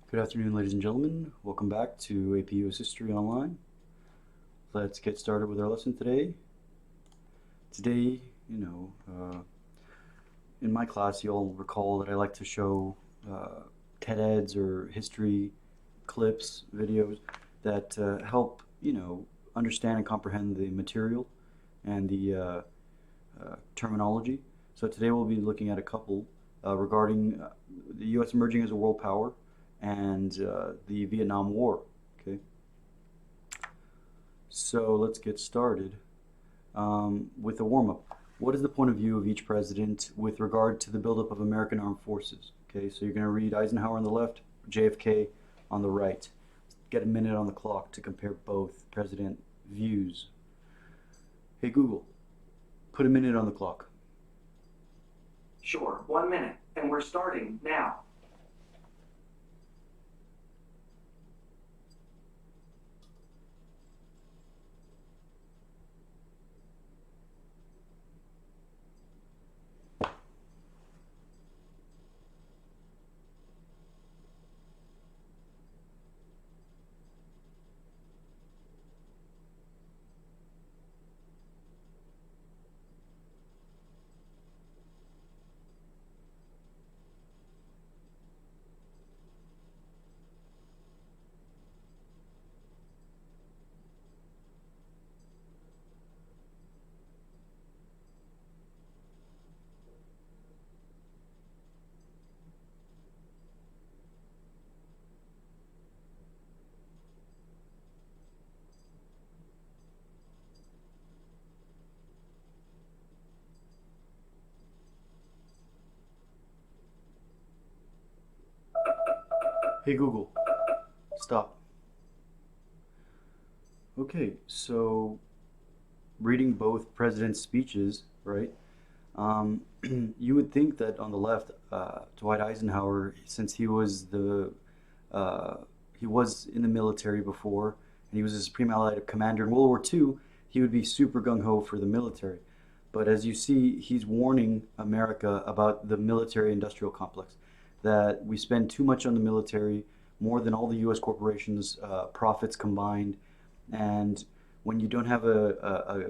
Good afternoon, ladies and gentlemen. Welcome back to AP US History Online. Let's get started with our lesson today. Today, in my class, you'll recall that I like to show TED Eds or history clips, videos that help, understand and comprehend the material and the terminology. So today we'll be looking at a couple regarding the U.S. emerging as a world power and the Vietnam War. Okay, so let's get started with a warm up. What is the point of view of each president with regard to the buildup of American armed forces? Okay, so you're going to read Eisenhower on the left, JFK on the right. Get a minute on the clock to compare both president views. Hey Google, put a minute on the clock. Sure, 1 minute, and we're starting now. Hey Google, stop. Okay, so reading both presidents' speeches, right? You would think that on the left, Dwight Eisenhower, since uh, he was in the military before, and he was a Supreme Allied Commander in World War II, he would be super gung ho for the military. But as you see, he's warning America about the military industrial complex, that we spend too much on the military, more than all the U.S. corporations' profits combined, and when you don't have a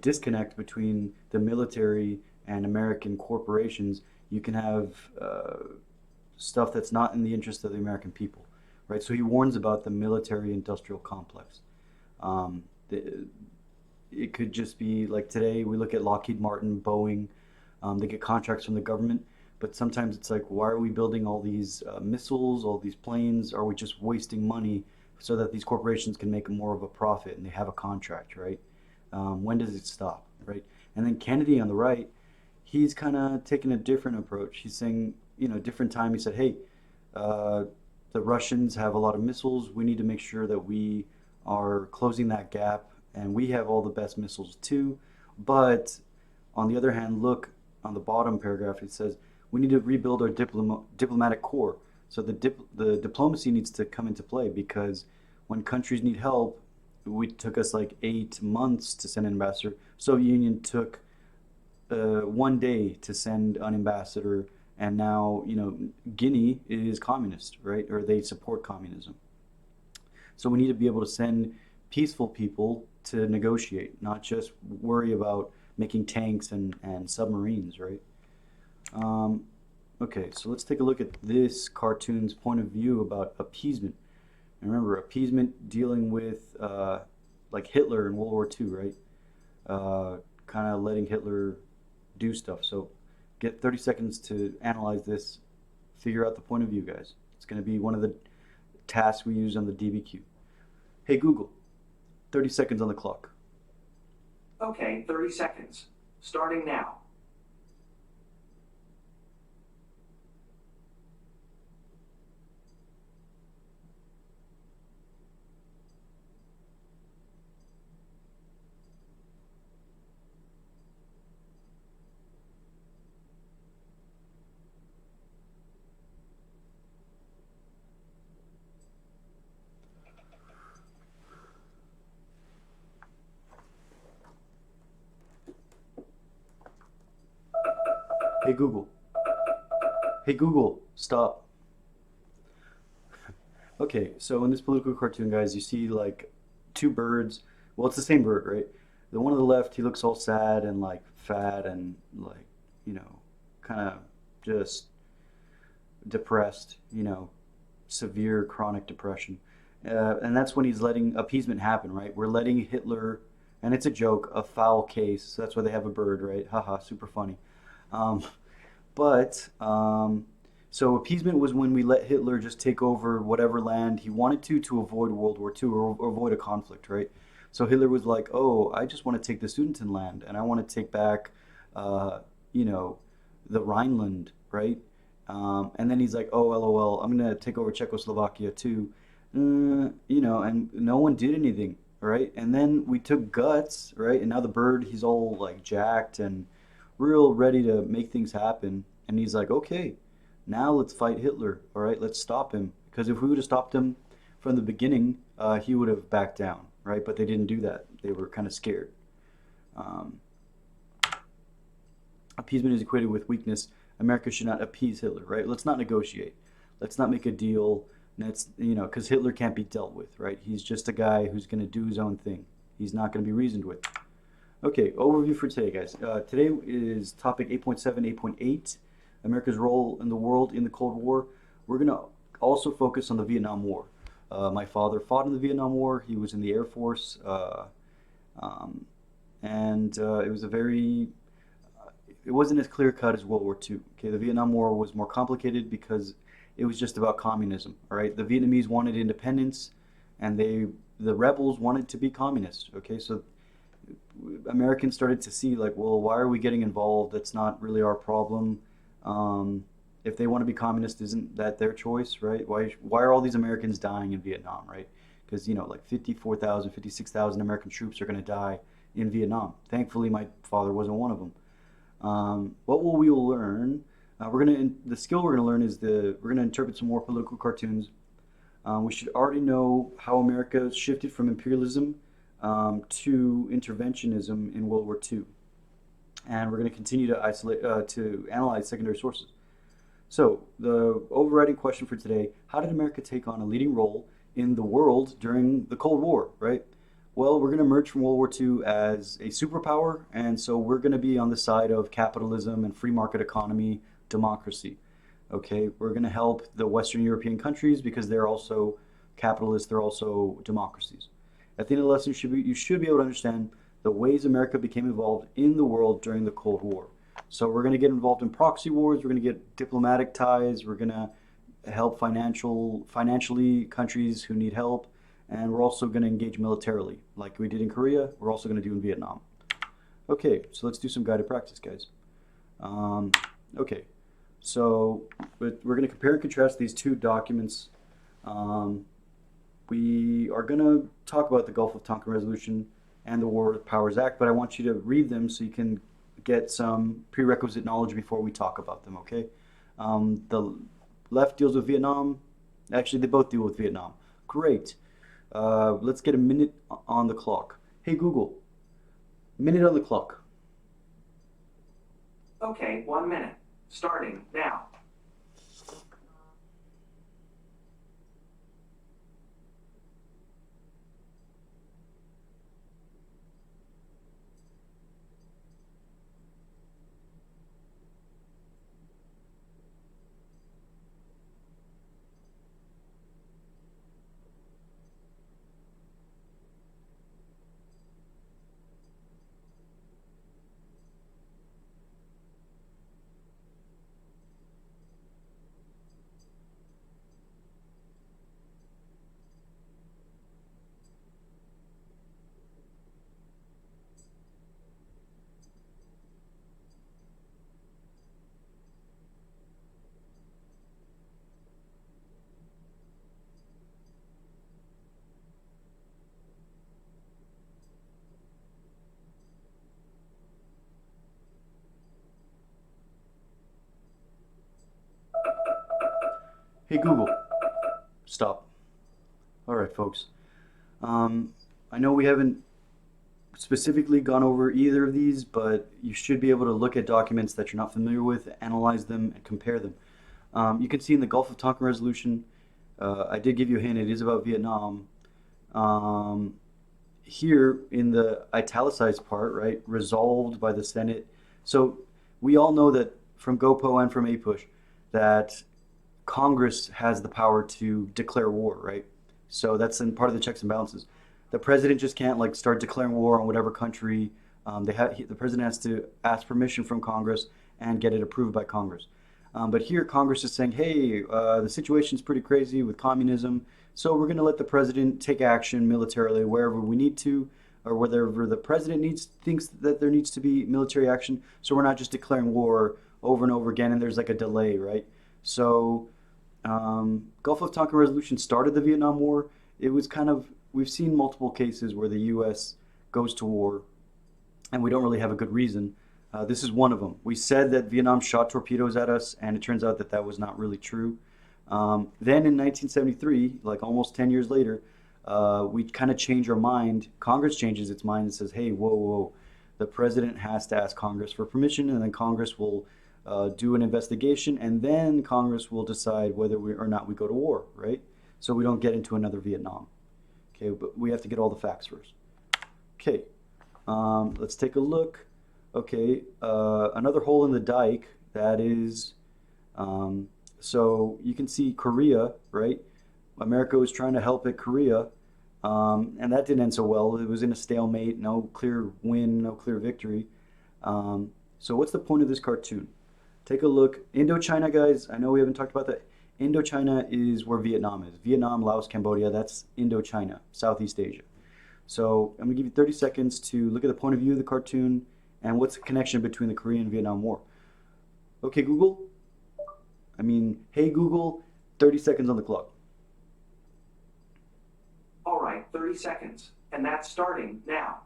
disconnect between the military and American corporations, you can have stuff that's not in the interest of the American people, right? So he warns about the military-industrial complex. Um, the, it could just be like today we look at Lockheed Martin, Boeing, they get contracts from the government, but sometimes it's like, why are we building all these missiles, all these planes? Are we just wasting money so that these corporations can make more of a profit and they have a contract, right? When does it stop, right? And then Kennedy on the right, he's kind of taking a different approach. He's saying, different time. He said, hey, uh, the Russians have a lot of missiles. We need to make sure that we are closing that gap, and we have all the best missiles too. But on the other hand, look on the bottom paragraph. It says we need to rebuild our diplomatic corps. So the diplomacy needs to come into play because when countries need help, it took us like 8 months to send an ambassador. Soviet Union took 1 day to send an ambassador, and now Guinea is communist, right? Or they support communism. So we need to be able to send peaceful people to negotiate, not just worry about making tanks and submarines, right? Um, okay, so let's take a look at this cartoon's point of view about appeasement. And remember, appeasement dealing with like Hitler in World War II, right? Kind of letting Hitler do stuff. So get 30 seconds to analyze this, figure out the point of view, guys. It's going to be one of the tasks we use on the DBQ. Hey Google, 30 seconds on the clock. Okay, 30 seconds. Starting now. Hey Google. Hey Google, stop. Okay, so in this political cartoon, guys, you see like two birds. Well, it's the same bird, right? The one on the left, he looks all sad and like fat and like, you know, kind of just depressed, severe chronic depression. And that's when he's letting appeasement happen, right? We're letting Hitler, and it's a joke, a foul case. So that's why they have a bird, right? Haha, super funny. Um, but so appeasement was when we let Hitler just take over whatever land he wanted to avoid World War II or avoid a conflict, right? So Hitler was like, "Oh, I just want to take the Sudetenland and I want to take back, uh, you know, the Rhineland, right?" And then he's like, "Oh, LOL, I'm gonna take over Czechoslovakia too," and no one did anything, right? And then we took guts, right? And now the bird, he's all like jacked and real ready to make things happen. And he's like, okay, now let's fight Hitler. All right, let's stop him. Because if we would have stopped him from the beginning, he would have backed down, right? But they didn't do that. They were kind of scared. Um, Appeasement is equated with weakness. America should not appease Hitler, right? Let's not negotiate. Let's not make a deal. That's because Hitler can't be dealt with, right? He's just a guy who's going to do his own thing. He's not going to be reasoned with. Okay, overview for today, guys. Today is topic 8.7, 8.8, America's role in the world in the Cold War. We're going to also focus on the Vietnam War. My father fought in the Vietnam War. He was in the Air Force, and it was it wasn't as clear cut as World War II. Okay, the Vietnam War was more complicated because it was just about communism. All right, the Vietnamese wanted independence, and the rebels wanted to be communist. Okay, so Americans started to see like, well, why are we getting involved? That's not really our problem. If they want to be communist, isn't that their choice, right? Why are all these Americans dying in Vietnam, right? Because like 54,000, 56,000 American troops are going to die in Vietnam. Thankfully, my father wasn't one of them. What will we learn? The skill we're gonna learn is we're gonna interpret some more political cartoons. We should already know how America shifted from imperialism to interventionism in World War II, and we're gonna continue to analyze secondary sources. So the overriding question for today: how did America take on a leading role in the world during the Cold War? Right. Well, we're going to emerge from World War II as a superpower, and so we're going to be on the side of capitalism and free market economy, democracy. Okay, we're going to help the Western European countries because they're also capitalists, they're also democracies. At the end of the lesson, you should be able to understand the ways America became involved in the world during the Cold War. So we're going to get involved in proxy wars, we're going to get diplomatic ties, we're going to help financially countries who need help, and we're also going to engage militarily, like we did in Korea. We're also going to do in Vietnam. Okay, so let's do some guided practice, guys. Okay, so we're going to compare and contrast these two documents. We are going to talk about the Gulf of Tonkin Resolution and the War Powers Act, but I want you to read them so you can get some prerequisite knowledge before we talk about them, okay? The left deals with Vietnam. Actually, they both deal with Vietnam. Great. Let's get a minute on the clock. Hey Google, minute on the clock. Okay, 1 minute. Starting now. Hey Google, stop. All right, folks. I know we haven't specifically gone over either of these, but you should be able to look at documents that you're not familiar with, analyze them, and compare them. You can see in the Gulf of Tonkin Resolution, I did give you a hint, it is about Vietnam. Um, Here in the italicized part, right, resolved by the Senate. So we all know that from GoPo and from APUSH that Congress has the power to declare war, right? So that's in part of the checks and balances. The president just can't like start declaring war on whatever country. The president has to ask permission from Congress and get it approved by Congress. But here, Congress is saying, "Hey, the situation's pretty crazy with communism, so we're going to let the president take action militarily wherever we need to, or wherever the president thinks that there needs to be military action. So we're not just declaring war over and over again, and there's like a delay, right?" So Gulf of Tonkin resolution started the Vietnam War. It was kind of, we've seen multiple cases where the U.S. goes to war and we don't really have a good reason. This is one of them. We said that Vietnam shot torpedoes at us, and it turns out that that was not really true. Then in 1973, like almost 10 years later, we kind of change our mind. Congress changes its mind and says, "Hey, whoa, whoa, the president has to ask Congress for permission, and then Congress will do an investigation, and then Congress will decide whether we or not we go to war, right? So we don't get into another Vietnam. Okay, but we have to get all the facts first. Okay, let's take a look. Okay, another hole in the dike, that is, so you can see Korea, right? America was trying to help at Korea, and that didn't end so well. It was in a stalemate, no clear win, no clear victory. So what's the point of this cartoon? Take a look. Indochina, guys, I know we haven't talked about that. Indochina is where Vietnam is. Vietnam, Laos, Cambodia, that's Indochina, Southeast Asia. So I'm going to give you 30 seconds to look at the point of view of the cartoon and what's the connection between the Korean and Vietnam War. Okay, Google. Hey Google, 30 seconds on the clock. All right, 30 seconds. And that's starting now.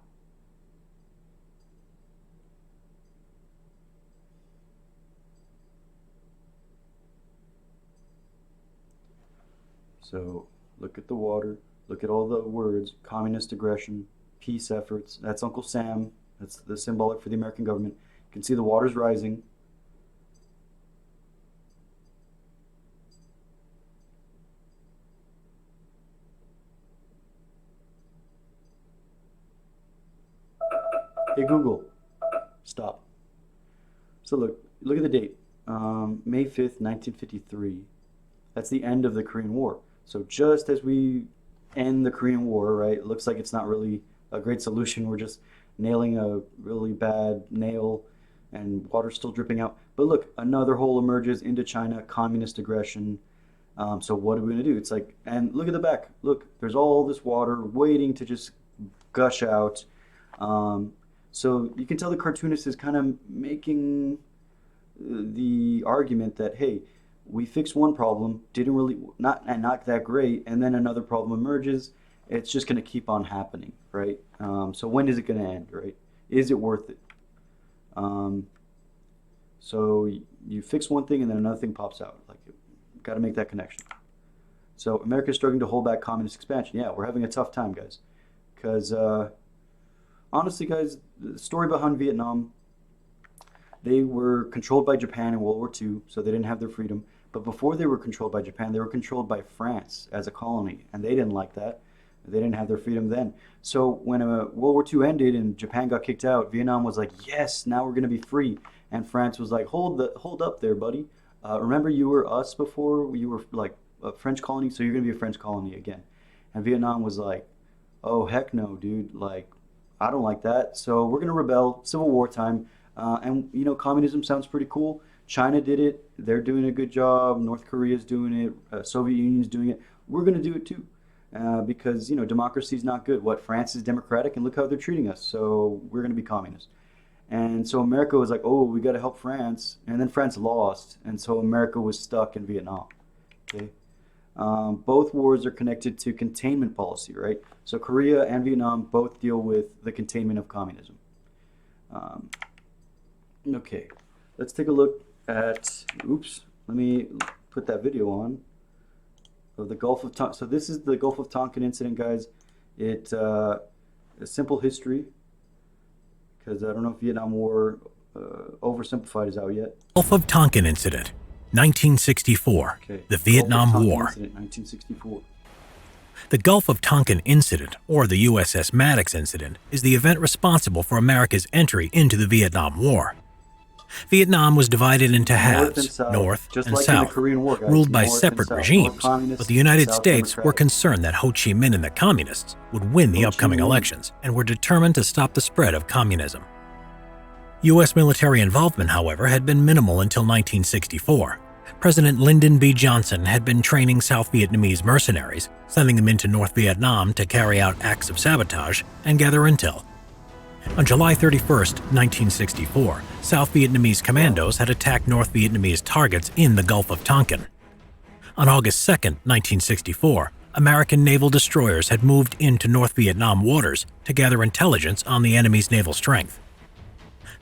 So look at the water, look at all the words, communist aggression, peace efforts. That's Uncle Sam. That's the symbolic for the American government. You can see the water's rising. Hey Google, stop. So look at the date. May 5th, 1953. That's the end of the Korean War. So just as we end the Korean War, right, it looks like it's not really a great solution. We're just nailing a really bad nail and water's still dripping out. But look, another hole emerges into China, communist aggression. So what are we going to do? It's like, and look at the back. Look, there's all this water waiting to just gush out. So you can tell the cartoonist is kind of making the argument that, hey, we fixed one problem, didn't really, not that great, and then another problem emerges. It's just going to keep on happening, right? So when is it going to end, right? Is it worth it? So you fix one thing and then another thing pops out. Like, got to make that connection. So America's struggling to hold back communist expansion. Yeah, we're having a tough time, guys. Because honestly, guys, the story behind Vietnam, they were controlled by Japan in World War II, so they didn't have their freedom. But before they were controlled by Japan, they were controlled by France as a colony, and they didn't like that. They didn't have their freedom then. So when World War II ended and Japan got kicked out, Vietnam was like, yes, now we're going to be free. And France was like, hold up there, buddy. Remember you were us before? You were like a French colony, so you're going to be a French colony again. And Vietnam was like, oh, heck no, dude. Like, I don't like that. So we're going to rebel, Civil War time. And, you know, communism sounds pretty cool. China did it. They're doing a good job. North Korea's doing it. Soviet Union's doing it. We're going to do it too. Because, you know, democracy is not good. What, France is democratic, and look how they're treating us. So we're going to be communist. And so America was like, oh, we got to help France. And then France lost. And so America was stuck in Vietnam. Okay. Both wars are connected to containment policy, right? So Korea and Vietnam both deal with the containment of communism. Okay, let's take a look at, oops, let me put that video on of the Gulf of Tonkin. So this is the Gulf of Tonkin incident, guys. It a simple history, because I don't know if Vietnam War Oversimplified is out yet. Gulf of Tonkin incident. 1964, Okay. the Gulf of Vietnam Tonkin War. Incident, 1964. The Gulf of Tonkin Incident, or the USS Maddox Incident, is the event responsible for America's entry into the Vietnam War. Vietnam was divided into North and halves, South, North just and like in the South, Korean War, guys. ruled by North and separate South. North regimes, communist, but the United South States were democratic. concerned that Ho Chi Minh and the Communists would win the Ho Chi upcoming Minh. elections and were determined to stop the spread of communism. U.S. military involvement, however, had been minimal until 1964. President Lyndon B. Johnson had been training South Vietnamese mercenaries, sending them into North Vietnam to carry out acts of sabotage and gather intel. On July 31, 1964, South Vietnamese commandos had attacked North Vietnamese targets in the Gulf of Tonkin. On August 2, 1964, American naval destroyers had moved into North Vietnam waters to gather intelligence on the enemy's naval strength.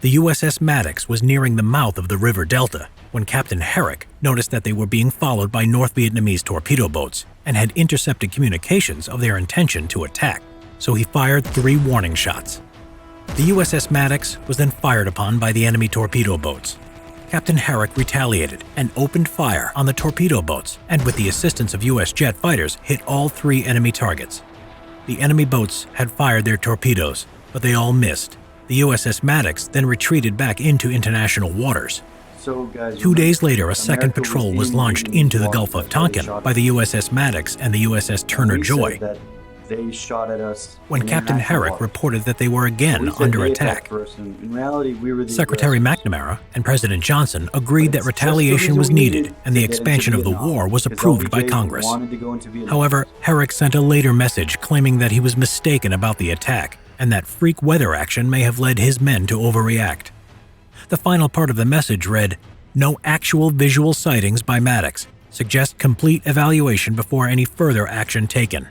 The USS Maddox was nearing the mouth of the river delta when Captain Herrick noticed that they were being followed by North Vietnamese torpedo boats and had intercepted communications of their intention to attack, so he fired 3 warning shots. The USS Maddox was then fired upon by the enemy torpedo boats. Captain Herrick retaliated and opened fire on the torpedo boats, and with the assistance of U.S. jet fighters, hit all 3 enemy targets. The enemy boats had fired their torpedoes, but they all missed. The USS Maddox then retreated back into international waters. So, guys, 2 days later, a second America patrol was aiming launched in into the water. Gulf of That's why they Tonkin shot by at the us. USS Maddox and the USS Turner We Joy, said that they shot at us when in Captain international Herrick waters. reported that they were again We said under they attack. attacked first, and in reality, we were the Secretary aggressors. McNamara and President Johnson agreed that It's just the retaliation reason was we needed and the to get into expansion of the Vietnam, war was because approved by LBJ Congress. wanted to go into Vietnam. However, Herrick sent a later message claiming that he was mistaken about the attack and that freak weather action may have led his men to overreact. The final part of the message read, "No actual visual sightings by Maddox. Suggest complete evaluation before any further action taken."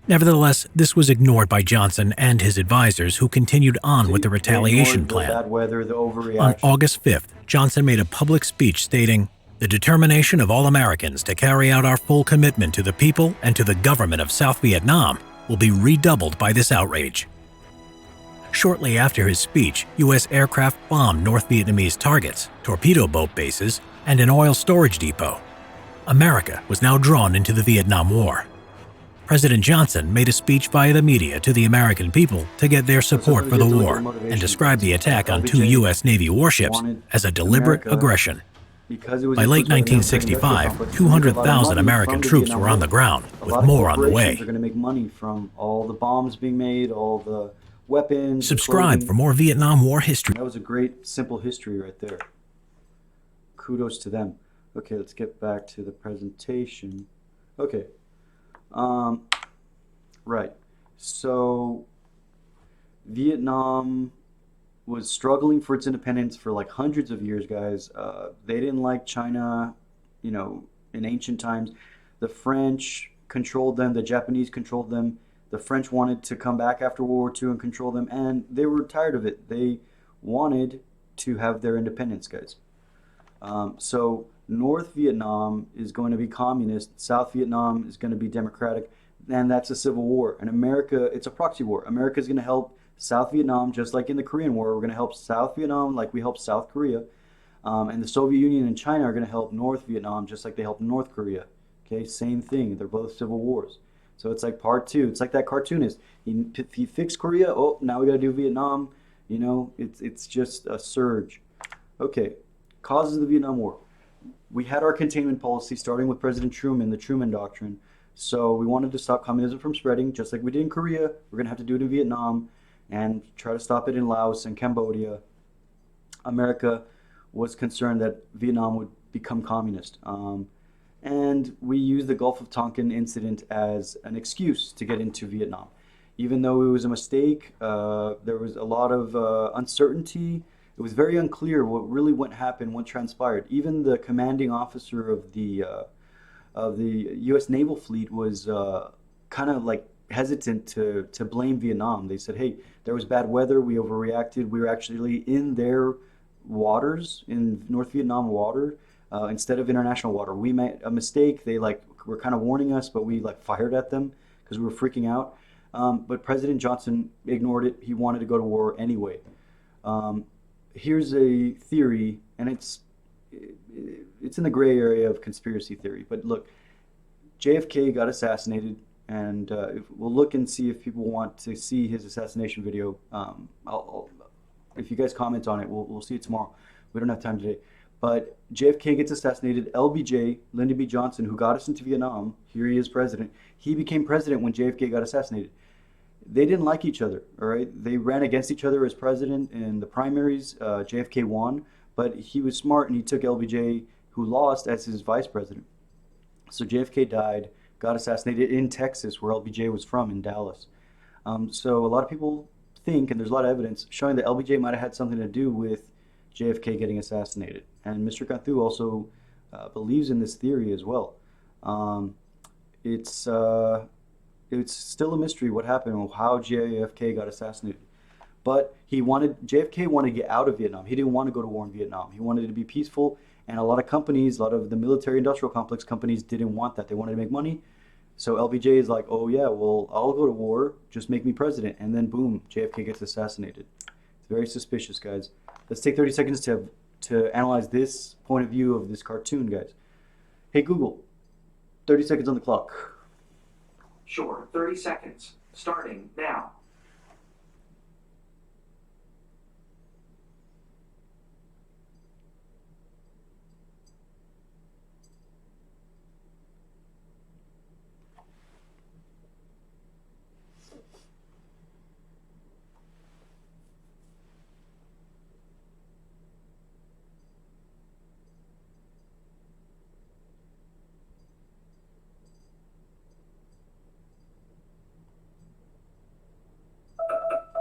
Nevertheless, this was ignored by Johnson and his advisors, who continued on with the They retaliation ignored plan. The bad weather, the On overreaction. August 5th, Johnson made a public speech stating, "The determination of all Americans to carry out our full commitment to the people and to the government of South Vietnam will be redoubled by this outrage." Shortly after his speech, U.S. aircraft bombed North Vietnamese targets, torpedo boat bases, and an oil storage depot. America was now drawn into the Vietnam War. President Johnson made a speech via the media to the American people to get their support for the war and described the attack on 2 U.S. Navy warships as a deliberate aggression. Because it was By late 1965, 200,000 American troops were on the ground, with more on the way. They're going to make money from all the bombs being made, all the weapons. the Subscribe clothing. for more Vietnam War history. That was a great, simple history right there. Kudos to them. Okay, let's get back to the presentation. Okay. Right. So, Vietnam was struggling for its independence for like hundreds of years, guys. They didn't like China, you know, in ancient times. The French controlled them, the Japanese controlled them. The French wanted to come back after World War II and control them, and they were tired of it. They wanted to have their independence, guys. So North Vietnam is going to be communist, South Vietnam is going to be democratic, and that's a civil war. And America, it's a proxy war. America is going to help South Vietnam, just like in the Korean War. We're going to help South Vietnam like we helped South Korea. And the Soviet Union and China are going to help North Vietnam just like they helped North Korea. Okay, same thing. They're both civil wars. So it's like part 2. It's like that cartoonist. He fixed Korea. Oh, now we got to do Vietnam. You know, it's just a surge. Okay, causes of the Vietnam War. We had our containment policy starting with President Truman, the Truman Doctrine. So we wanted to stop communism from spreading, just like we did in Korea. We're going to have to do it in Vietnam and try to stop it in Laos and Cambodia. America was concerned that Vietnam would become communist. And we used the Gulf of Tonkin incident as an excuse to get into Vietnam. Even though it was a mistake, there was a lot of uncertainty. It was very unclear what happened, what transpired. Even the commanding officer of the U.S. Naval Fleet was kind of like hesitant to blame Vietnam. They said, hey, there was bad weather, we overreacted, we were actually in their waters, in North Vietnam water, instead of international water. We made a mistake, they were kind of warning us, but we fired at them because we were freaking out. But President Johnson ignored it. He wanted to go to war anyway. Here's a theory, and it's it's in the gray area of conspiracy theory. But look, JFK got assassinated, and we'll look and see if people want to see his assassination video. If you guys comment on it, we'll see it tomorrow. We don't have time today. But JFK gets assassinated. LBJ, Lyndon B. Johnson, who got us into Vietnam, here he is president. He became president when JFK got assassinated. They didn't like each other, all right? They ran against each other as president in the primaries. JFK won, but he was smart and he took LBJ, who lost, as his vice president. So JFK died, got assassinated in Texas, where LBJ was from, in Dallas. So a lot of people think, and there's a lot of evidence showing that LBJ might have had something to do with JFK getting assassinated. And Mr. Canthu also believes in this theory as well. It's still a mystery what happened and how JFK got assassinated. But JFK wanted to get out of Vietnam. He didn't want to go to war in Vietnam. He wanted it to be peaceful. And a lot of companies, a lot of the military industrial complex companies didn't want that. They wanted to make money. So LBJ is like, oh yeah, well, I'll go to war, just make me president. And then boom, JFK gets assassinated. It's very suspicious, guys. Let's take 30 seconds to analyze this point of view of this cartoon, guys. Hey Google, 30 seconds on the clock. Sure, 30 seconds, starting now.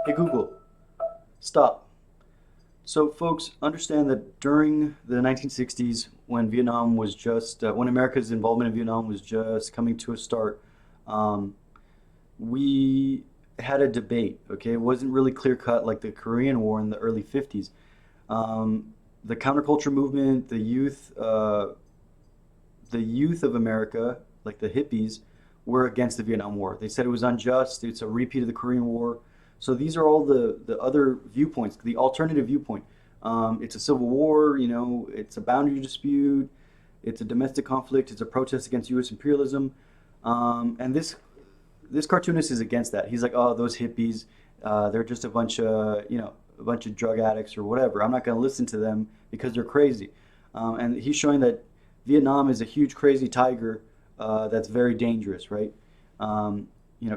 Hey Google, stop. So folks, understand that during the 1960s, when Vietnam was just, when America's involvement in Vietnam was just coming to a start, we had a debate, okay? It wasn't really clear cut like the Korean War in the early 50s. The counterculture movement, the youth of America, like the hippies, were against the Vietnam War. They said it was unjust, it's a repeat of the Korean War. So these are all the other viewpoints, the alternative viewpoint. It's a civil war, you know, it's a boundary dispute, it's a domestic conflict, it's a protest against U.S. imperialism. And this cartoonist is against that. He's like, oh, those hippies, they're just a bunch of drug addicts or whatever. I'm not going to listen to them because they're crazy. And he's showing that Vietnam is a huge crazy tiger that's very dangerous, right?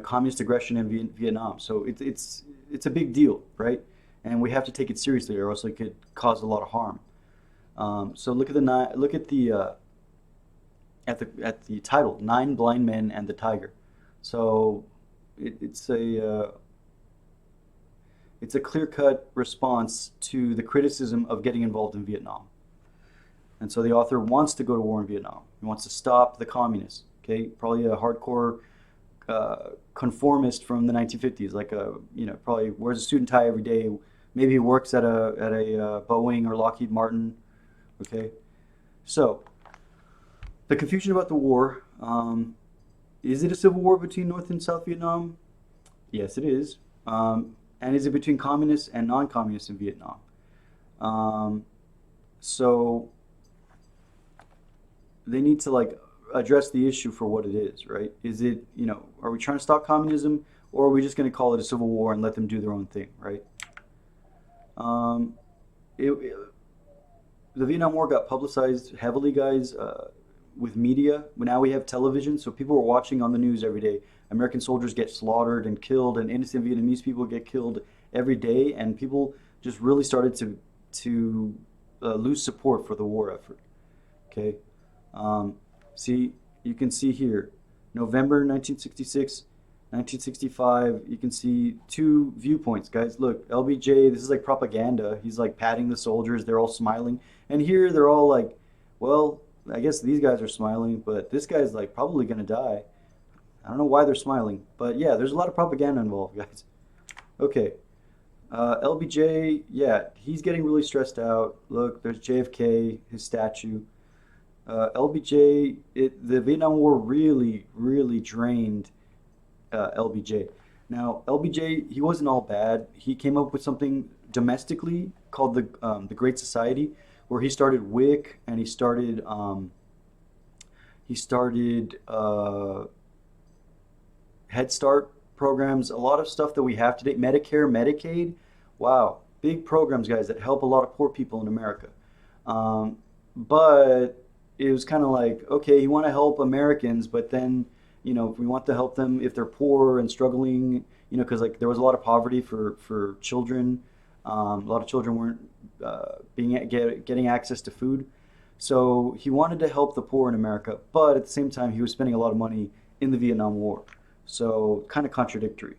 Communist aggression in Vietnam. So it's a big deal, right? And we have to take it seriously, or else it could cause a lot of harm. So look at the title, Nine Blind Men and the Tiger. So it's a clear-cut response to the criticism of getting involved in Vietnam. And so the author wants to go to war in Vietnam. He wants to stop the communists. Okay, probably a hardcore conformist from the 1950s, like probably wears a suit and tie every day. Maybe he works at a Boeing or Lockheed Martin. Okay, so the confusion about the war. Is it a civil war between North and South Vietnam? Yes, it is. And is it between communists and non-communists in Vietnam? So they need to address the issue for what it is, right? Is it, are we trying to stop communism, or are we just going to call it a civil war and let them do their own thing, right? The Vietnam War got publicized heavily, guys, with media. Now we have television, so people are watching on the news every day. American soldiers get slaughtered and killed, and innocent Vietnamese people get killed every day, and people just really started to lose support for the war effort. Okay. See, you can see here, November 1966, 1965, you can see two viewpoints, guys. Look, LBJ, this is like propaganda. He's like patting the soldiers. They're all smiling. And here they're all like, well, I guess these guys are smiling, but this guy's like probably going to die. I don't know why they're smiling, but yeah, there's a lot of propaganda involved, guys. Okay. LBJ, yeah, he's getting really stressed out. Look, there's JFK, his statue. LBJ, the Vietnam War really, really drained LBJ. Now, LBJ, he wasn't all bad. He came up with something domestically called the Great Society, where he started WIC and he started Head Start programs, a lot of stuff that we have today, Medicare, Medicaid. Wow, big programs, guys, that help a lot of poor people in America. But it was kind of like, okay, you want to help Americans, but then, if we want to help them if they're poor and struggling, because like there was a lot of poverty for children. A lot of children weren't getting access to food. So he wanted to help the poor in America, but at the same time, he was spending a lot of money in the Vietnam War. So kind of contradictory.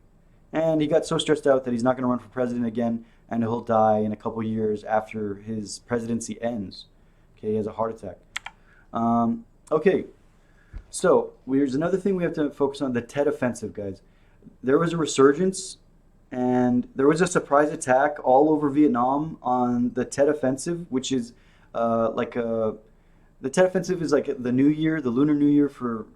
And he got so stressed out that he's not going to run for president again, and he'll die in a couple years after his presidency ends. Okay, he has a heart attack. Okay, so there's another thing we have to focus on, the Tet Offensive, guys. There was a resurgence, and there was a surprise attack all over Vietnam on the Tet Offensive, which is the Tet Offensive is like the New Year, the Lunar New Year for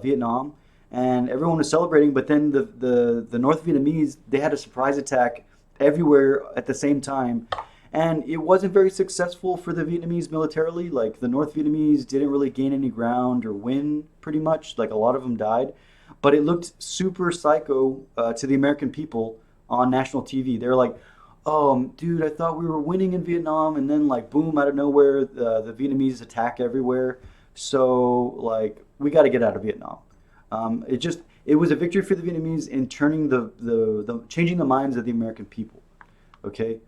Vietnam, and everyone was celebrating. But then the North Vietnamese, they had a surprise attack everywhere at the same time, and it wasn't very successful for the Vietnamese militarily. Like the North Vietnamese didn't really gain any ground or win, pretty much. Like a lot of them died, but it looked super psycho to the American people on national TV. They're like, "Oh, dude, I thought we were winning in Vietnam, and then like boom, out of nowhere, the Vietnamese attack everywhere. So like we got to get out of Vietnam." It was a victory for the Vietnamese in turning the changing the minds of the American people. Okay,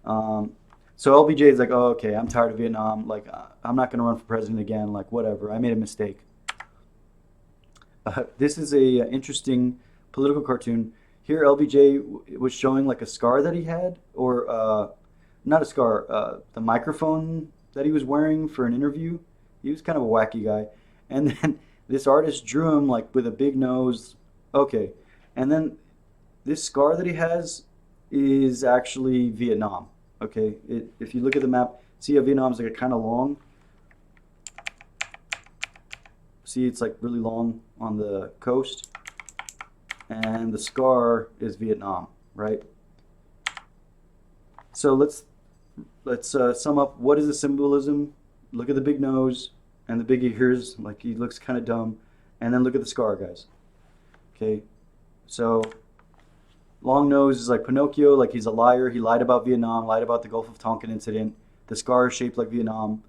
so LBJ is like, "Oh, okay, I'm tired of Vietnam. Like I'm not gonna run for president again. Like whatever, I made a mistake." This is a interesting political cartoon. Here, LBJ was showing like a scar that he had, or not a scar, the microphone that he was wearing for an interview. He was kind of a wacky guy. And then this artist drew him like with a big nose. Okay. And then this scar that he has is actually Vietnam. Okay. If you look at the map, see how Vietnam's like kind of long? See, it's like really long on the coast. And the scar is Vietnam, right? So let's sum up. What is the symbolism? Look at the big nose and the big ears, like he looks kind of dumb, and then look at the scar, guys. Okay, so long nose is like Pinocchio, like he's a liar. He lied about Vietnam, lied about the Gulf of Tonkin incident. The scar is shaped like Vietnam.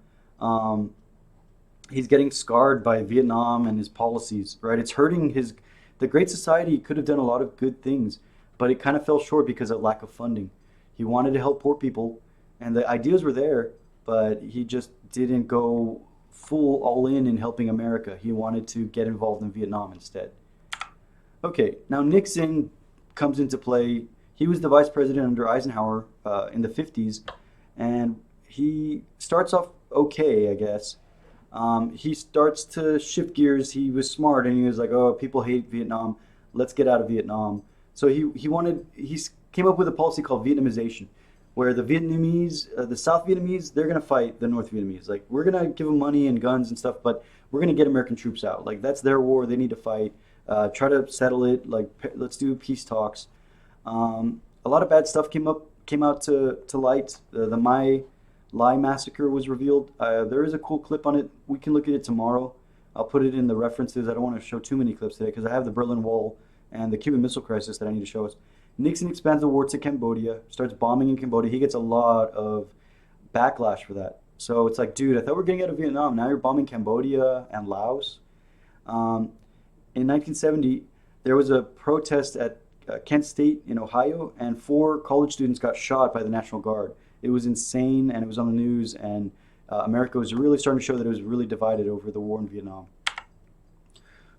He's getting scarred by Vietnam and his policies, right? It's hurting his. The Great Society could have done a lot of good things, but it kind of fell short because of lack of funding. He wanted to help poor people, and the ideas were there, but he just didn't go full all in helping America. He wanted to get involved in Vietnam instead. Okay, now Nixon comes into play. He was the vice president under Eisenhower in the 50s, and he starts off okay, I guess. He starts to shift gears. He was smart, and he was like, "Oh, people hate Vietnam. Let's get out of Vietnam." So he came up with a policy called Vietnamization, where the Vietnamese, the South Vietnamese, they're gonna fight the North Vietnamese. Like we're gonna give them money and guns and stuff, but we're gonna get American troops out. Like that's their war. They need to fight. Try to settle it. Like let's do peace talks. A lot of bad stuff came out to light. The My Lai massacre was revealed. There is a cool clip on it. We can look at it tomorrow. I'll put it in the references. I don't want to show too many clips today because I have the Berlin Wall and the Cuban Missile Crisis that I need to show us. Nixon expands the war to Cambodia, starts bombing in Cambodia. He gets a lot of backlash for that. So it's like, dude, I thought we were getting out of Vietnam. Now you're bombing Cambodia and Laos. In 1970, there was a protest at Kent State in Ohio, and 4 college students got shot by the National Guard. It was insane, and it was on the news, and America was really starting to show that it was really divided over the war in Vietnam.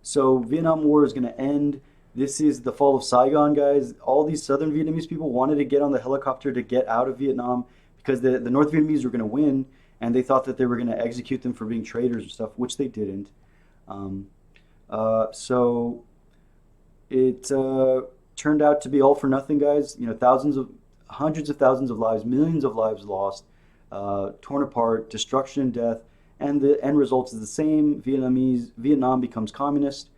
So Vietnam War is going to end. This is the fall of Saigon, guys. All these southern Vietnamese people wanted to get on the helicopter to get out of Vietnam because the North Vietnamese were going to win, and they thought that they were going to execute them for being traitors and stuff, which they didn't. So it turned out to be all for nothing, guys. Hundreds of thousands of lives, millions of lives lost, torn apart, destruction and death, and the end result is the same. Vietnam becomes communist,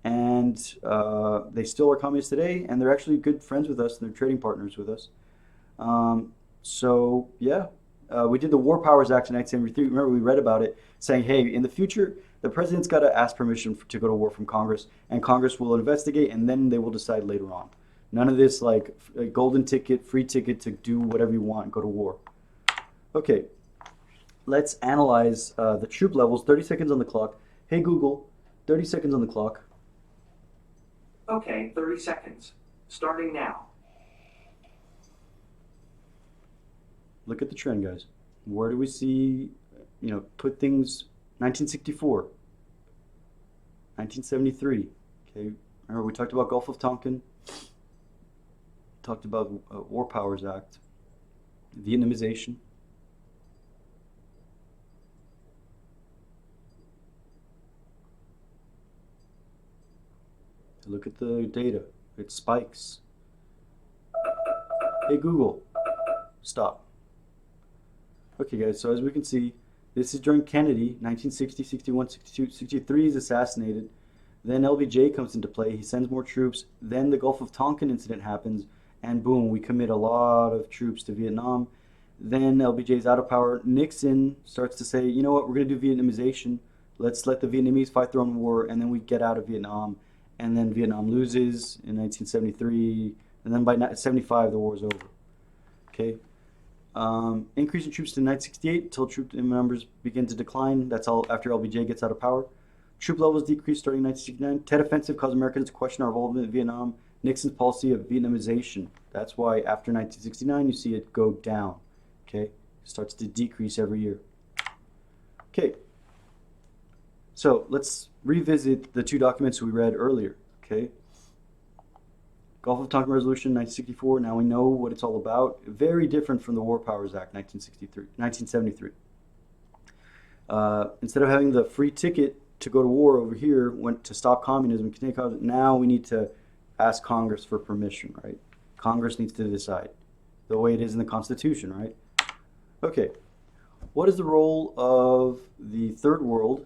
and they still are communists today, and they're actually good friends with us, and they're trading partners with us. So yeah, we did the War Powers Act in 1973. Remember, we read about it, saying, hey, in the future, the president's got to ask permission to go to war from Congress, and Congress will investigate, and then they will decide later on. None of this like a golden ticket, free ticket to do whatever you want, go to war. Okay, let's analyze the troop levels. 30 seconds on the clock. Hey Google, 30 seconds on the clock. Okay, 30 seconds. Starting now. Look at the trend, guys. Where do we see, put things, 1964, 1973. Okay, remember we talked about Gulf of Tonkin, talked about War Powers Act, Vietnamization. Look at the data. It spikes. Hey Google, stop. Okay guys, so as we can see, this is during Kennedy, 1960, 61, 62, 63 is assassinated. Then LBJ comes into play, he sends more troops. Then the Gulf of Tonkin incident happens, and boom, we commit a lot of troops to Vietnam. Then LBJ is out of power. Nixon starts to say, you know what, we're going to do Vietnamization. Let's let the Vietnamese fight their own war, and then we get out of Vietnam. And then Vietnam loses in 1973, and then by 75 the war is over. Okay. Increase in troops to 1968 until troop numbers begin to decline. That's all after LBJ gets out of power. Troop levels decrease starting in 1969. Tet Offensive caused Americans to question our involvement in Vietnam. Nixon's policy of Vietnamization. That's why after 1969 you see it go down. Okay, it starts to decrease every year. Okay. So let's revisit the two documents we read earlier, okay? Gulf of Tonkin Resolution, 1964, now we know what it's all about. Very different from the War Powers Act, 1973. Instead of having the free ticket to go to war over here, went to stop communism, now we need to ask Congress for permission, right? Congress needs to decide, the way it is in the Constitution, right? Okay, what is the role of the Third World,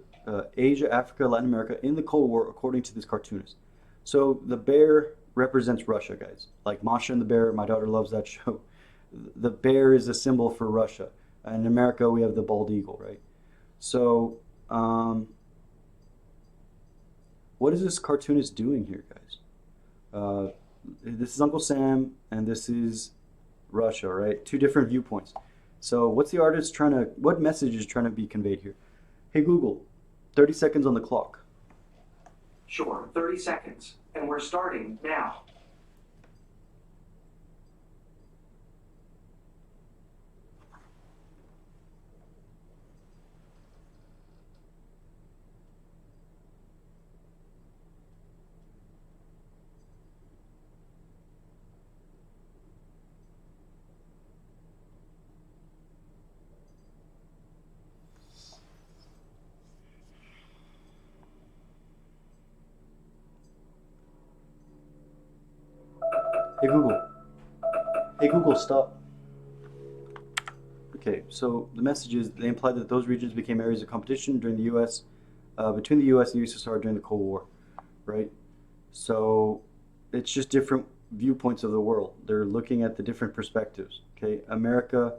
Asia, Africa, Latin America, in the Cold War, according to this cartoonist? So the bear represents Russia, guys. Like Masha and the Bear, my daughter loves that show. The bear is a symbol for Russia. In America, we have the bald eagle, right? So, what is this cartoonist doing here, guys? This is Uncle Sam, and this is Russia, right? Two different viewpoints. So what's the artist what message is trying to be conveyed here? Hey Google, 30 seconds on the clock. Sure, 30 seconds. And we're starting now. Hey Google. Hey Google, stop. Okay, so the message is they imply that those regions became areas of competition during the U.S. Between the U.S. and the USSR during the Cold War, right? So it's just different viewpoints of the world. They're looking at the different perspectives. Okay, America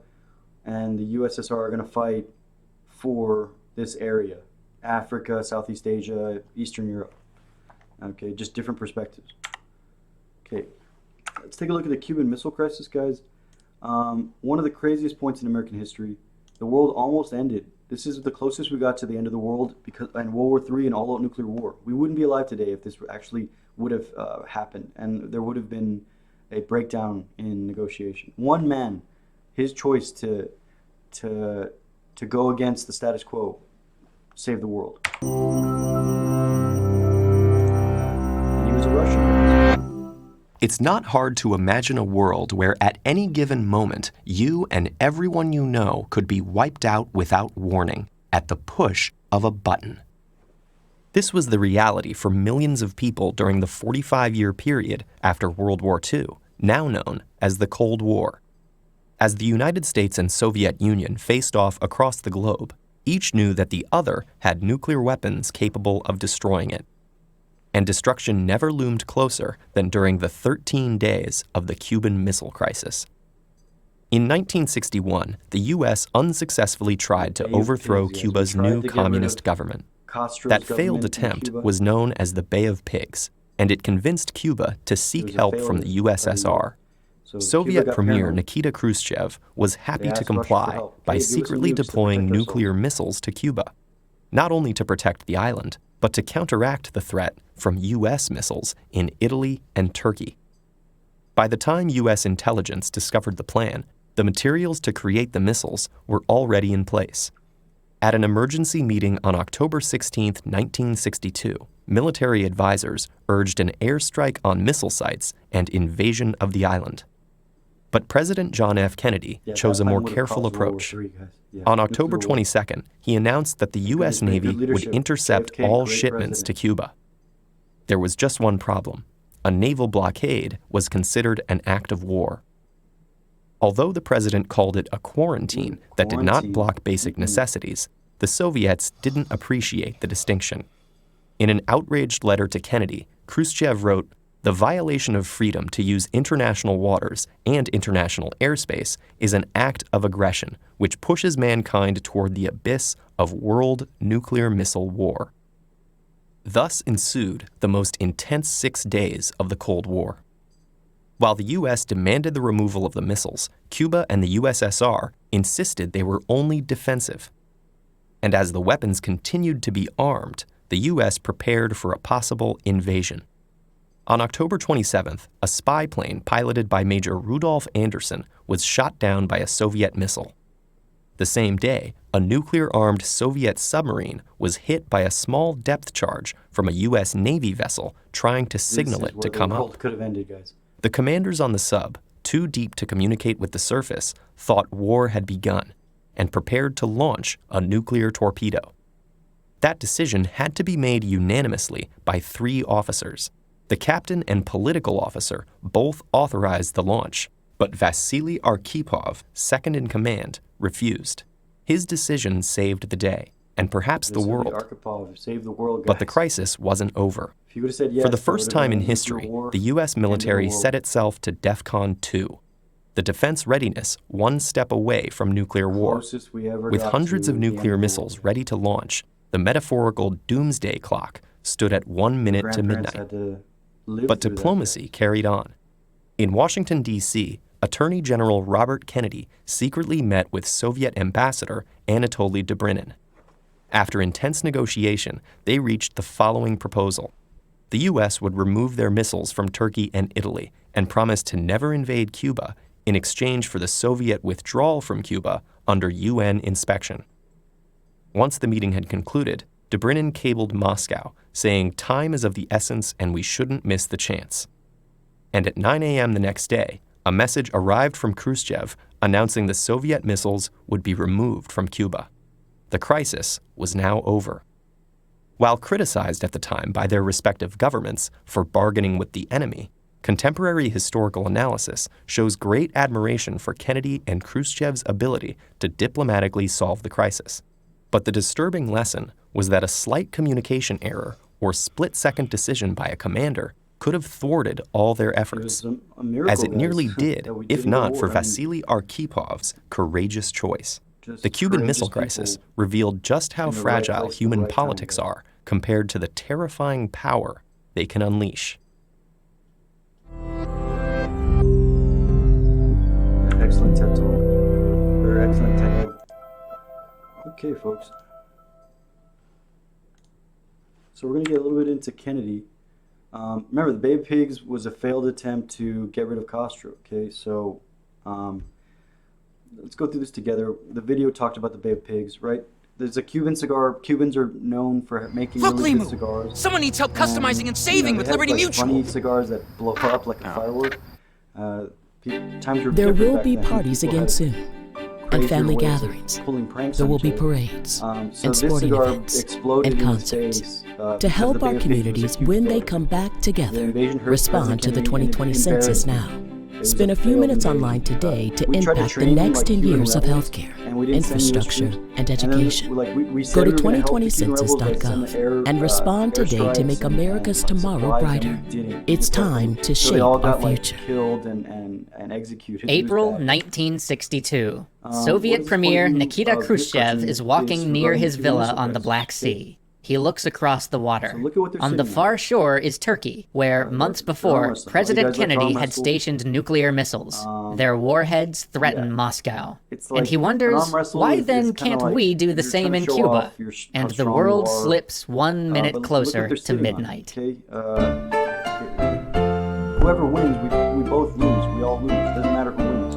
and the USSR are going to fight for this area: Africa, Southeast Asia, Eastern Europe. Okay, just different perspectives. Okay. Let's take a look at the Cuban Missile Crisis, guys. One of the craziest points in American history. The world almost ended. This is the closest we got to the end of the world and World War III and all-out nuclear war. We wouldn't be alive today if this actually would have happened, and there would have been a breakdown in negotiation. One man, his choice to go against the status quo, saved the world. And he was a Russian. It's not hard to imagine a world where at any given moment, you and everyone you know could be wiped out without warning at the push of a button. This was the reality for millions of people during the 45-year period after World War II, now known as the Cold War. As the United States and Soviet Union faced off across the globe, each knew that the other had nuclear weapons capable of destroying it. And destruction never loomed closer than during the 13 days of the Cuban Missile Crisis. In 1961, the U.S. unsuccessfully tried to Bay of overthrow Pigs, yes. Cuba's We tried new to get rid of communist government. Castro's That failed government in attempt Cuba. was known as the Bay of Pigs, and it convinced Cuba to seek was a help from the failure by the USSR. So Soviet Cuba got Premier paranoid. Nikita Khrushchev was happy asked to Russia for comply help. by Hey, give us some secretly nukes to deploying protect ourselves. nuclear missiles to Cuba, not only to protect the island, but to counteract the threat from U.S. missiles in Italy and Turkey. By the time U.S. intelligence discovered the plan, the materials to create the missiles were already in place. At an emergency meeting on October 16, 1962, military advisors urged an airstrike on missile sites and invasion of the island. But President John F. Kennedy Yeah, chose that a more plan would've careful caused World War approach. III, guys. Yeah, On nuclear October war. 22nd, he announced that the U.S. Good Navy would leadership. intercept JFK, all great shipments to president. Cuba. There was just one problem. A naval blockade was considered an act of war. Although the president called it a quarantine that did not quarantine. block basic necessities, the Soviets didn't appreciate the distinction. In an outraged letter to Kennedy, Khrushchev wrote, "The violation of freedom to use international waters and international airspace is an act of aggression which pushes mankind toward the abyss of world nuclear missile war." Thus ensued the most intense 6 days of the Cold War. While the U.S. demanded the removal of the missiles, Cuba and the USSR insisted they were only defensive. And as the weapons continued to be armed, the U.S. prepared for a possible invasion. On October 27th, a spy plane piloted by Major Rudolf Anderson was shot down by a Soviet missile. The same day, a nuclear-armed Soviet submarine was hit by a small depth charge from a U.S. Navy vessel trying to signal This is it to where come the up. world could have ended, guys. The commanders on the sub, too deep to communicate with the surface, thought war had begun and prepared to launch a nuclear torpedo. That decision had to be made unanimously by 3 officers. The captain and political officer both authorized the launch, but Vasily Arkhipov, second in command, refused. His decision saved the day, and perhaps the Vasily world. Arkhipov saved the world, But the guys. crisis wasn't over. If you would have said yes, For the there first would have time been in a nuclear history, war, the U.S. end of the military world. set itself to DEFCON 2, the defense readiness one step away from nuclear war. Closest we ever With got hundreds to of the end nuclear the missiles world. ready to launch, the metaphorical doomsday clock stood at 1 minute to Grandparents midnight. had to live But through that. diplomacy carried on. In Washington, D.C., Attorney General Robert Kennedy secretly met with Soviet Ambassador Anatoly Dobrynin. After intense negotiation, they reached the following proposal. The U.S. would remove their missiles from Turkey and Italy and promise to never invade Cuba in exchange for the Soviet withdrawal from Cuba under UN inspection. Once the meeting had concluded, Dobrynin cabled Moscow, saying time is of the essence and we shouldn't miss the chance. And at 9 a.m. the next day, a message arrived from Khrushchev announcing the Soviet missiles would be removed from Cuba. The crisis was now over. While criticized at the time by their respective governments for bargaining with the enemy, contemporary historical analysis shows great admiration for Kennedy and Khrushchev's ability to diplomatically solve the crisis. But the disturbing lesson was that a slight communication error or split-second decision by a commander could have thwarted all their It efforts, was a miracle, as it guys, nearly did, that we if didn't go to not for war. I mean, Vasily Arkhipov's courageous choice. just The Cuban courageous Missile Crisis people revealed just how in the right fragile place at the human right time, politics guys. are compared to the terrifying power they can unleash. Excellent TED Talk. Or excellent TED. Okay, folks. So we're going to get a little bit into Kennedy. Remember, the Bay of Pigs was a failed attempt to get rid of Castro. Okay, so let's go through this together. The video talked about the Bay of Pigs, right? There's a Cuban cigar. Cubans are known for making Look, really good Limu, cigars. someone needs help customizing and saving with they have, Liberty like, Mutual. Funny cigars that blow up like a firework. Times were There different will back be then. parties People again had soon, crazier and family ways of gatherings. pulling pranks There on will each be other. parades So and this sporting cigar events exploded and in concerts. space, To because the help Bay our of Pigs was a communities huge when they failure. come back The together, invasion hurt respond President to the Kennedy, and it 2020 census embarrassed now. him. Spend a few minutes online today to we tried to impact the train, next like, 10 Cuban years of rebels, healthcare, and we didn't send US infrastructure, troops. and And then, education. like, we said Go to we were gonna help the Cuban rebels by sending2020census.gov and respond today to make America's like, tomorrow supplies, brighter. and we didn't. It's Because- time to so they shape all our got, like, future. killed and executed. April It was bad. 1962. what Soviet is the Premier point Nikita of this Khrushchev cartoon is walking is near regarding his the Cuban villa Missile on the Crisis. Black Sea. He looks across the water. So look at what they're On the sitting on. far shore is Turkey, where months they're arm before, wrestling. You President guys like Kennedy arm had wrestle? stationed nuclear missiles. Their warheads threaten yeah. Moscow. It's And like he an wonders, arm wrestle why is then kinda can't like we do the you're same trying in to show Cuba? off how And the strong you world are. slips 1 minute But look what closer they're to sitting on, midnight. okay? Whoever wins, we both lose. We all lose. Doesn't matter who wins.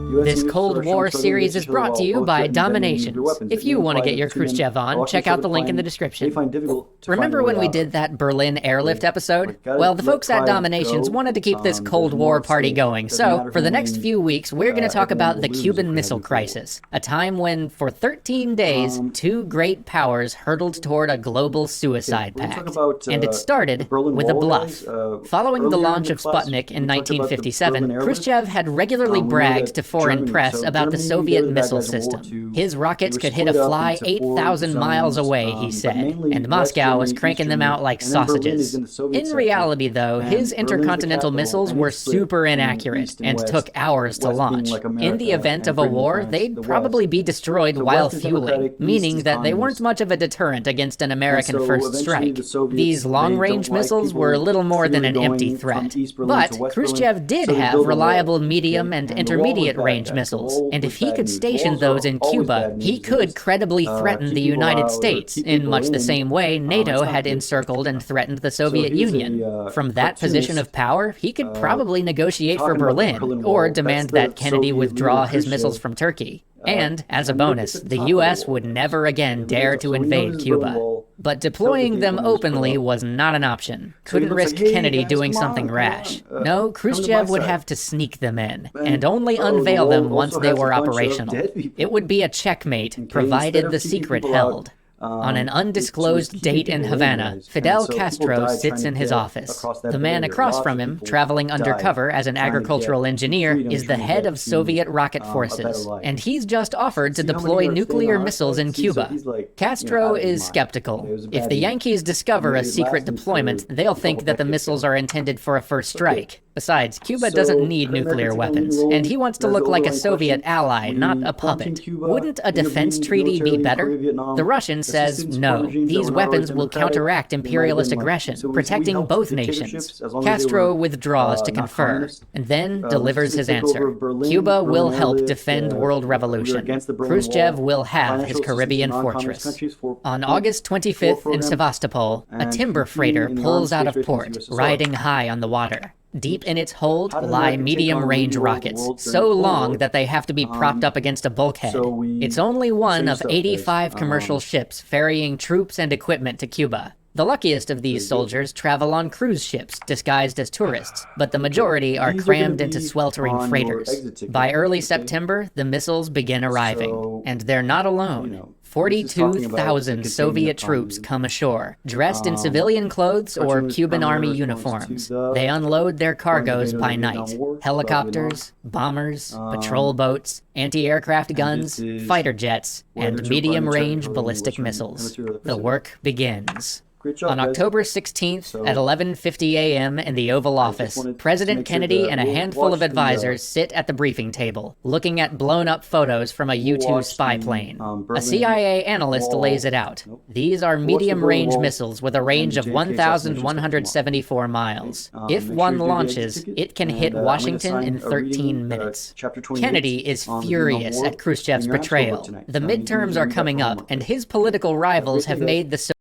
US This and Cold Russia War are struggling series against is each other brought to while you both by threaten bending Dominations. nuclear weapons. If It you may want to imply get your that the two men Khrushchev are on, watching check each out other the link in the find- description. They find difficult to Remember find a when way we out. did that Berlin airlift episode? Like, gotta Well, the let folks at pride Dominations go. wanted to keep this There's Cold more War at party stake. going. Doesn't So, matter for who the next wins, few weeks, we're going to talk everyone about will the lose Cuban if we Missile have nuclear war. Crisis, a time when, for 13 days, two great powers hurtled toward a global suicide we're gonna talk pact. about, And it the started Berlin with a Wall, bluff. guys. Following the Earlier in launch the of class, Sputnik in we talked about the 1957, Berlin airlift. Khrushchev had regularly We know bragged that to foreign Germany- press so about the Germany, Soviet the other bad missile guys in World War system. II, His rockets they were could hit a split up fly into 8,000 four miles zones, away, he but said, mainly and West Moscow was Germany, cranking East them out Germany, like and then Berlin sausages. is in the Soviet In section, reality, though, and his Berlin's the intercontinental capital, missiles and were it's split super between inaccurate East and and West, took hours to West being launch. like In the America event and of a Britain, war, France, they'd the probably West. be destroyed The while West is fueling, democratic, East meaning is that they weren't communist. much of a deterrent against an American so first eventually strike. the Soviets, These they long-range don't like missiles people were little more than an freely empty going from threat. East Berlin But to West Khrushchev Berlin, did so they have built a wall, reliable medium okay? and And the wall was intermediate bad, range guys. The missiles, wall and was if he bad could news. station Walls those are in always Cuba, bad he news. could Just, credibly threaten keep the people United out or States keep in people much the in. same way NATO It's not had good. encircled and threatened the Soviet he's Union. a, From that position of cartoonist, power, he could probably negotiate for talking about the Berlin, Berlin or Wall. demand That's the that Kennedy Soviet withdraw leader, his missiles Khrushchev. from Turkey. And, as a and look at bonus, the the top of US the wall. would never again dare to So we know invade this is Berlin Cuba. Wall. But deploying Soviet them people was put openly up. was not an option. So he Couldn't looks risk like, "Hey, Kennedy guys, doing come something on, rash. come on. No, Come to Khrushchev my would side." have to sneak them in, And, and only the unveil wall them once also they has a were bunch of operational. dead people. It would be a checkmate, instead provided of the keeping secret people out, held. On an it undisclosed was keeping date in people Havana, guys. And Fidel so people Castro died sits trying in to his get office. across that The man barrier. across Lots from of him, people traveling died undercover as an trying to get agricultural engineer, freedom, is the trying to head get of Soviet rocket a better forces, life. and he's just offered to See how many deploy are staying nuclear on our missiles side? in See, so Cuba. he's like, out Castro of his is mind. skeptical. It was a If bad the deal. Yankees discover a It secret lasted deployment, for they'll a think couple that the decades, missiles though. are intended for a first strike. Besides, Cuba So, doesn't need the nuclear Americans are gonna weapons, lead the and he role. wants to There's look the like a overriding Soviet question. ally, We not a pumped in puppet. Cuba, Wouldn't a intervened defense treaty be militarily in better? Korea, Vietnam, The Russian says assistance no, for regimes that these were not always weapons will democratic. counteract They might have imperialist been like- aggression, so we protecting helped both dictatorships nations. as long as they Castro were, withdraws to not confer, communist. and then The delivers his resistance answer. takeover of Berlin, Cuba Berlin will help airlift, defend we world were revolution. against the Berlin Khrushchev Wall, will have financial his assistance to Caribbean non-communist fortress. countries for- On for- August 25th in program, Sevastopol, a and timber 15 freighter in the pulls arms out of space port, races USSR. riding high on the water. Deep in its hold How did lie America take on medium-range leading world rockets, during so the Cold long War? that they have to be propped up against a bulkhead. so we It's only one same of stuff, guys. 85 commercial ships ferrying troops and equipment to Cuba. The luckiest of these soldiers travel on cruise ships disguised as tourists, but the majority are These are crammed gonna into be sweltering on your freighters. exit ticket, By early okay? September, the missiles begin arriving, So, and they're not alone. you know, this is talking about the 42,000 containment Soviet of troops come ashore, dressed in Um, civilian clothes or cartoon is Cuban primarily army response to uniforms. the They unload their cargoes invasion of by the Vietnam night. War, about Helicopters, bombers, patrol boats, anti-aircraft guns, this is fighter jets, where and the two medium-range primary ballistic Western missiles. Hemisphere of the The Pacific. work begins. Great job, On guys. October 16th So, at 11:50 a.m. in the Oval Office, wanted to President make sure Kennedy that and a we'll handful watch of the, advisors sit at the briefing table, looking at blown-up photos from a U-2 watch spy the, plane. A Berlin CIA analyst Wall. lays it out. Nope. These are Watch the Berlin medium-range Wall missiles with a and range the of JFK assassination 1,174 miles. Okay. If Make sure one you do the launches, exit ticket, it can and, hit I'm gonna Washington in assign a 13 reading, minutes. chapter 28 Kennedy is on the Vietnam furious War at Khrushchev's in your actual book betrayal. tonight. The You can midterms read are that coming for up, homework. and his political rivals have Great to made the